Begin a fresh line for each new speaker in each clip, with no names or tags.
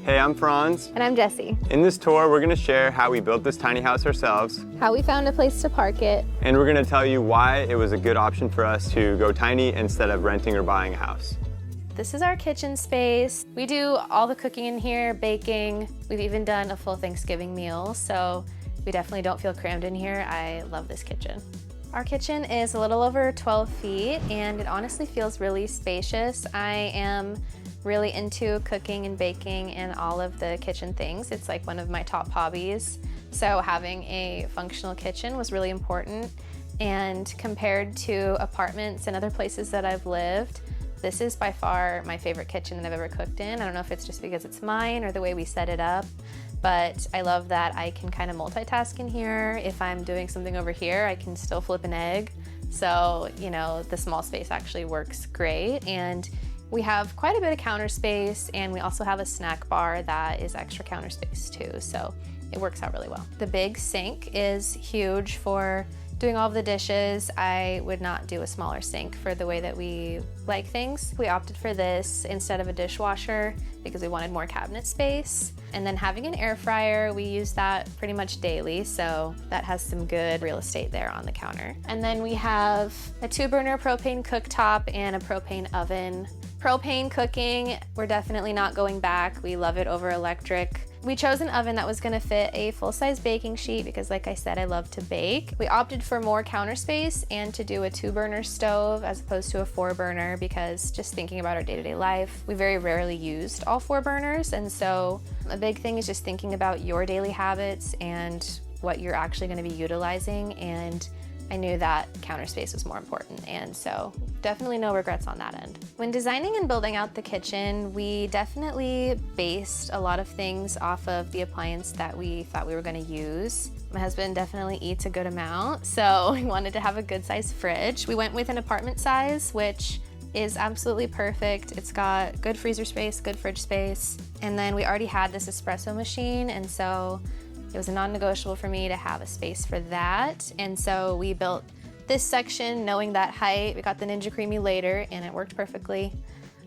Hey, I'm Franz.
And I'm Jessi.
In this tour, we're going to share how we built this tiny house ourselves,
how we found a place to park it,
and we're going to tell you why it was a good option for us to go tiny instead of renting or buying a house.
This is our kitchen space. We do all the cooking in here, baking. We've even done a full Thanksgiving meal, so we definitely don't feel crammed in here. I love this kitchen. Our kitchen is a little over 12 feet, and it honestly feels really spacious. I am really into cooking and baking and all of the kitchen things. It's like one of my top hobbies. So having a functional kitchen was really important. And compared to apartments and other places that I've lived, this is by far my favorite kitchen that I've ever cooked in. I don't know if it's just because it's mine or the way we set it up, but I love that I can kind of multitask in here. If I'm doing something over here, I can still flip an egg. So, you know, the small space actually works great. And we have quite a bit of counter space, and we also have a snack bar that is extra counter space too. So it works out really well. The big sink is huge for doing all of the dishes. I would not do a smaller sink for the way that we like things. We opted for this instead of a dishwasher because we wanted more cabinet space. And then having an air fryer, we use that pretty much daily, so that has some good real estate there on the counter. And then we have a 2-burner propane cooktop and a propane oven. Propane cooking, we're definitely not going back. We love it over electric. We chose an oven that was gonna fit a full-size baking sheet because, like I said, I love to bake. We opted for more counter space and to do a 2-burner stove as opposed to a 4-burner because just thinking about our day-to-day life, we very rarely used all 4 burners. And so a big thing is just thinking about your daily habits and what you're actually gonna be utilizing. And I knew that counter space was more important, and so definitely no regrets on that end. When designing and building out the kitchen, we definitely based a lot of things off of the appliance that we thought we were gonna use. My husband definitely eats a good amount, so we wanted to have a good size fridge. We went with an apartment size, which is absolutely perfect. It's got good freezer space, good fridge space, and then we already had this espresso machine, and so it was a non-negotiable for me to have a space for that. And so we built this section knowing that height. We got the Ninja Creamy later and it worked perfectly.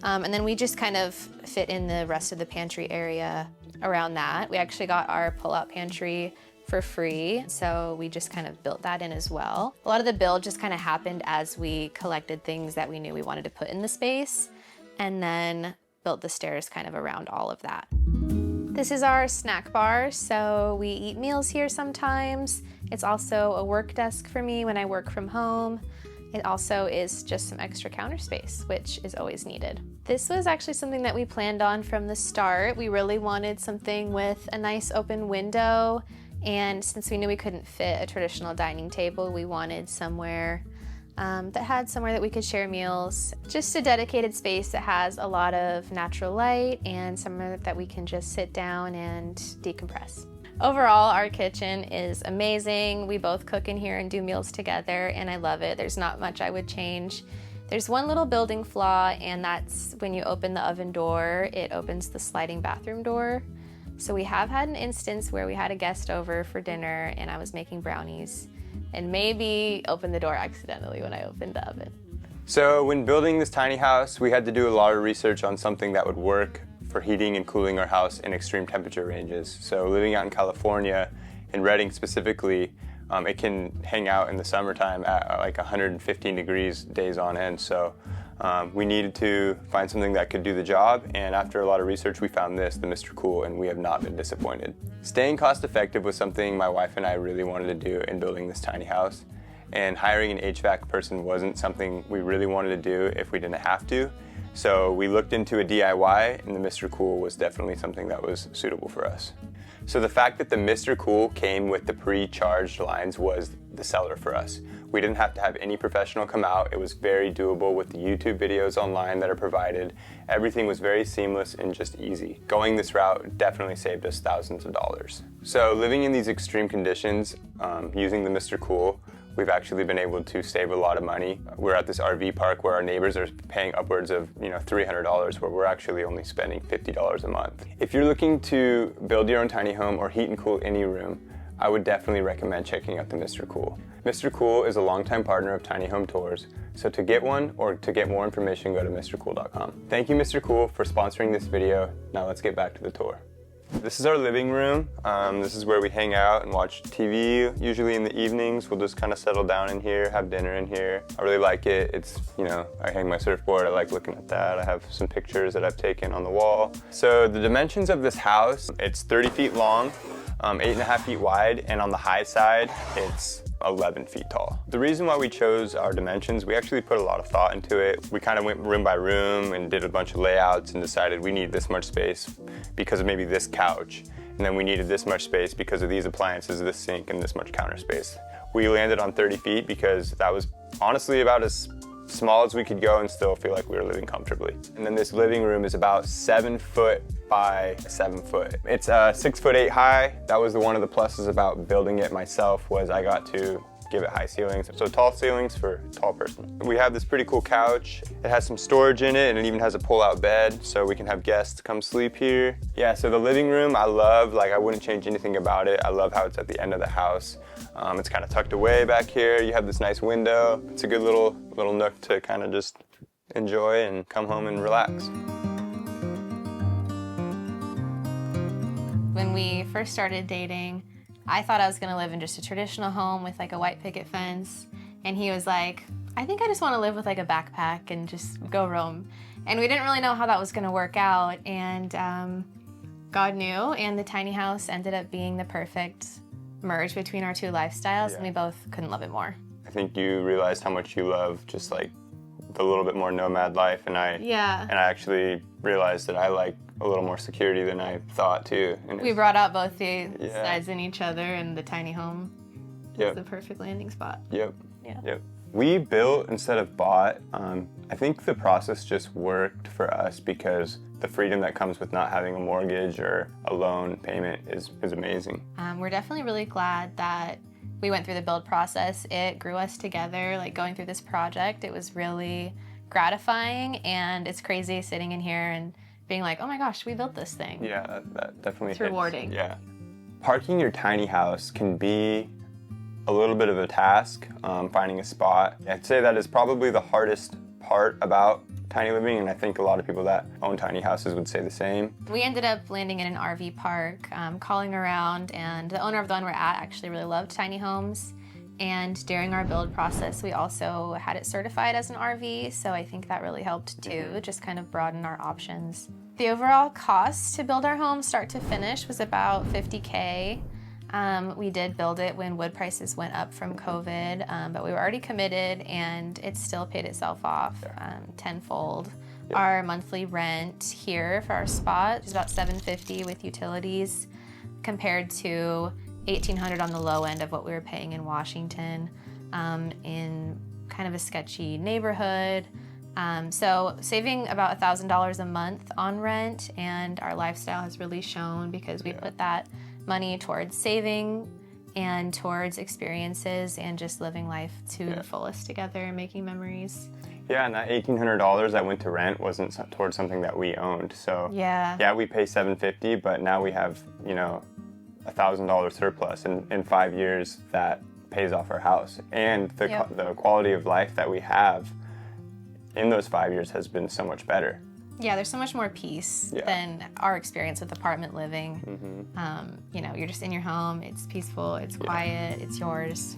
And then we just kind of fit in the rest of the pantry area around that. We actually got our pull-out pantry for free, so we just kind of built that in as well. A lot of the build just kind of happened as we collected things that we knew we wanted to put in the space and then built the stairs kind of around all of that. This is our snack bar, so we eat meals here sometimes. It's also a work desk for me when I work from home. It also is just some extra counter space, which is always needed. This was actually something that we planned on from the start. We really wanted something with a nice open window, and since we knew we couldn't fit a traditional dining table, we wanted somewhere that had somewhere that we could share meals. Just a dedicated space that has a lot of natural light and somewhere that we can just sit down and decompress. Overall, our kitchen is amazing. We both cook in here and do meals together, and I love it. There's not much I would change. There's one little building flaw, and that's when you open the oven door, it opens the sliding bathroom door. So we have had an instance where we had a guest over for dinner and I was making brownies and maybe opened the door accidentally when I opened the oven.
So when building this tiny house, we had to do a lot of research on something that would work for heating and cooling our house in extreme temperature ranges. So living out in California, in Redding specifically, it can hang out in the summertime at like 115 degrees days on end. So we needed to find something that could do the job, and after a lot of research we found this, the Mr. Cool, and we have not been disappointed. Staying cost effective was something my wife and I really wanted to do in building this tiny house, and hiring an HVAC person wasn't something we really wanted to do if we didn't have to. So we looked into a DIY, and the Mr. Cool was definitely something that was suitable for us. So the fact that the Mr. Cool came with the pre-charged lines was the seller for us. We didn't have to have any professional come out. It was very doable with the YouTube videos online that are provided. Everything was very seamless and just easy. Going this route definitely saved us thousands of dollars. So living in these extreme conditions, using the Mr. Cool, we've actually been able to save a lot of money. We're at this RV park where our neighbors are paying upwards of $300, where we're actually only spending $50 a month. If you're looking to build your own tiny home or heat and cool any room, I would definitely recommend checking out the Mr. Cool. Mr. Cool is a longtime partner of Tiny Home Tours, so to get one or to get more information, go to mrcool.com. Thank you, Mr. Cool, for sponsoring this video. Now let's get back to the tour. This is our living room. This is where we hang out and watch TV. Usually in the evenings, we'll just kind of settle down in here, have dinner in here. I really like it. It's, you know, I hang my surfboard. I like looking at that. I have some pictures that I've taken on the wall. So the dimensions of this house, it's 30 feet long, 8.5 feet wide, and on the high side, it's 11 feet tall. The reason why we chose our dimensions, we actually put a lot of thought into it. We kind of went room by room and did a bunch of layouts and decided we need this much space because of maybe this couch. And then we needed this much space because of these appliances, this sink, and this much counter space. We landed on 30 feet because that was honestly about as small as we could go and still feel like we were living comfortably. And then this living room is about 7 foot by 7 foot. It's 6'8" high. That was one of the pluses about building it myself, was I got to give it high ceilings. So tall ceilings for a tall person. We have this pretty cool couch. It has some storage in it, and it even has a pull-out bed, so we can have guests come sleep here. Yeah, so the living room I love. Like, I wouldn't change anything about it. I love how it's at the end of the house. It's kind of tucked away back here. You have this nice window. It's a good little nook to kind of just enjoy and come home and relax.
When we first started dating, I thought I was gonna live in just a traditional home with like a white picket fence. And he was like, I think I just wanna live with like a backpack and just go roam. And we didn't really know how that was gonna work out. And God knew, and the tiny house ended up being the perfect merge between our two lifestyles, and we both couldn't love it more.
I think you realized how much you love just like the little bit more nomad life, and I actually realized that I like a little more security than I thought too. And
we brought out both the sides in each other, and the tiny home is the perfect landing spot.
Yep. We built instead of bought. I think the process just worked for us because the freedom that comes with not having a mortgage or a loan payment is amazing.
We're definitely really glad that we went through the build process. It grew us together, like going through this project. It was really gratifying, and it's crazy sitting in here and being like, oh my gosh, we built this thing.
Yeah, that definitely
It's rewarding.
Yeah. Parking your tiny house can be a little bit of a task, finding a spot. I'd say that is probably the hardest part about tiny living, and I think a lot of people that own tiny houses would say the same.
We ended up landing in an RV park, calling around, and the owner of the one we're at actually really loved tiny homes. And during our build process, we also had it certified as an RV, so I think that really helped too, just kind of broaden our options. The overall cost to build our home start to finish was about $50K. We did build it when wood prices went up from COVID, but we were already committed, and it still paid itself off tenfold. Our monthly rent here for our spot is about $750 with utilities, compared to $1,800 on the low end of what we were paying in Washington, in kind of a sketchy neighborhood. So saving about $1,000 a month on rent, and our lifestyle has really shown because we put that money towards saving and towards experiences and just living life to the fullest together and making memories.
Yeah, and that $1,800 that went to rent wasn't towards something that we owned. So yeah, we pay $750, but now we have, you know, $1,000 surplus, and in 5 years that pays off our house. And the quality of life that we have in those 5 years has been so much better.
Yeah, there's so much more peace than our experience with apartment living. You know, you're just in your home, it's peaceful, it's quiet, it's yours.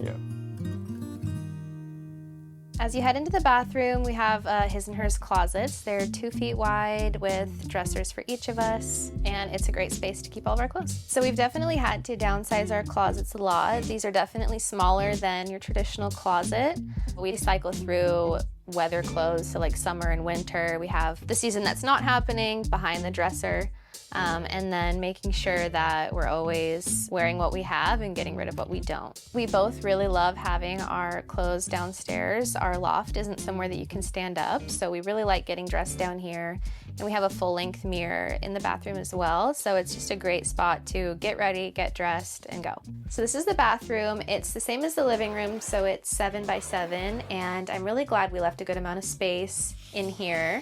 As you head into the bathroom, we have his and hers closets. They're 2 feet wide with dressers for each of us, and it's a great space to keep all of our clothes. So we've definitely had to downsize our closets a lot. These are definitely smaller than your traditional closet. We cycle through weather clothes, so like summer and winter. We have the season that's not happening behind the dresser. And then making sure that we're always wearing what we have and getting rid of what we don't. We both really love having our clothes downstairs. Our loft isn't somewhere that you can stand up, so we really like getting dressed down here. And we have a full-length mirror in the bathroom as well, so it's just a great spot to get ready, get dressed, and go. So this is the bathroom. It's the same as the living room, so it's 7 by 7, and I'm really glad we left a good amount of space in here.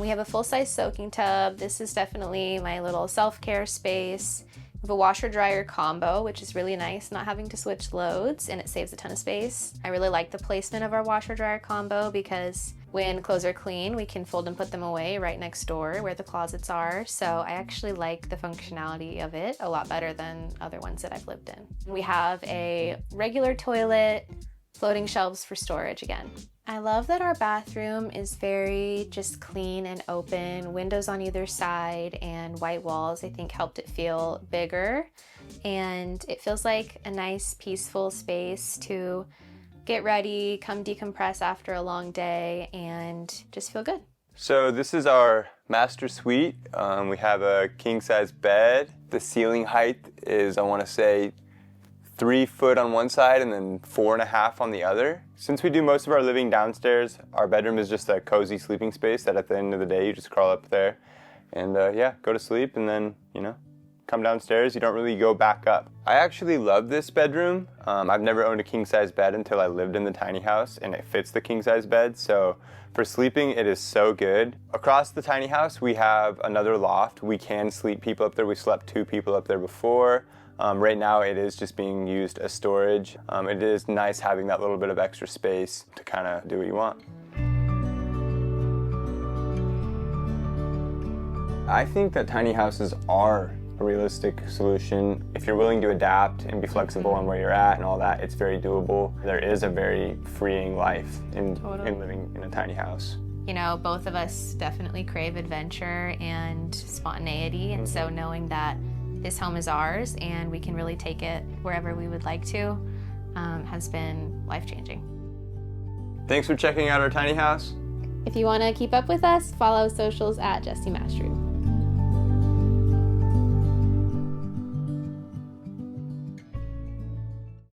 We have a full-size soaking tub. This is definitely my little self-care space. We have a washer dryer combo, which is really nice, not having to switch loads, and it saves a ton of space. I really like the placement of our washer dryer combo because when clothes are clean, we can fold and put them away right next door where the closets are. So I actually like the functionality of it a lot better than other ones that I've lived in. We have a regular toilet, floating shelves for storage again. I love that our bathroom is very just clean and open, windows on either side and white walls I think helped it feel bigger, and it feels like a nice peaceful space to get ready, come decompress after a long day and just feel good.
So this is our master suite. We have a king size bed. The ceiling height is, I want to say, 3 foot on one side and then 4.5 on the other. Since we do most of our living downstairs, our bedroom is just a cozy sleeping space that at the end of the day you just crawl up there and yeah, go to sleep and then, come downstairs. You don't really go back up. I actually love this bedroom. I've never owned a king size bed until I lived in the tiny house, and it fits the king size bed, so for sleeping it is so good. Across the tiny house we have another loft. We can sleep people up there. We slept 2 people up there before. Right now it is just being used as storage. It is nice having that little bit of extra space to kind of do what you want. I think that tiny houses are a realistic solution. If you're willing to adapt and be flexible on where you're at and all that, it's very doable. There is a very freeing life in living in a tiny house.
Both of us definitely crave adventure and spontaneity, and so knowing that this home is ours and we can really take it wherever we would like to has been life-changing.
Thanks for checking out our tiny house.
If you want to keep up with us, follow socials at Jessi Mastrude.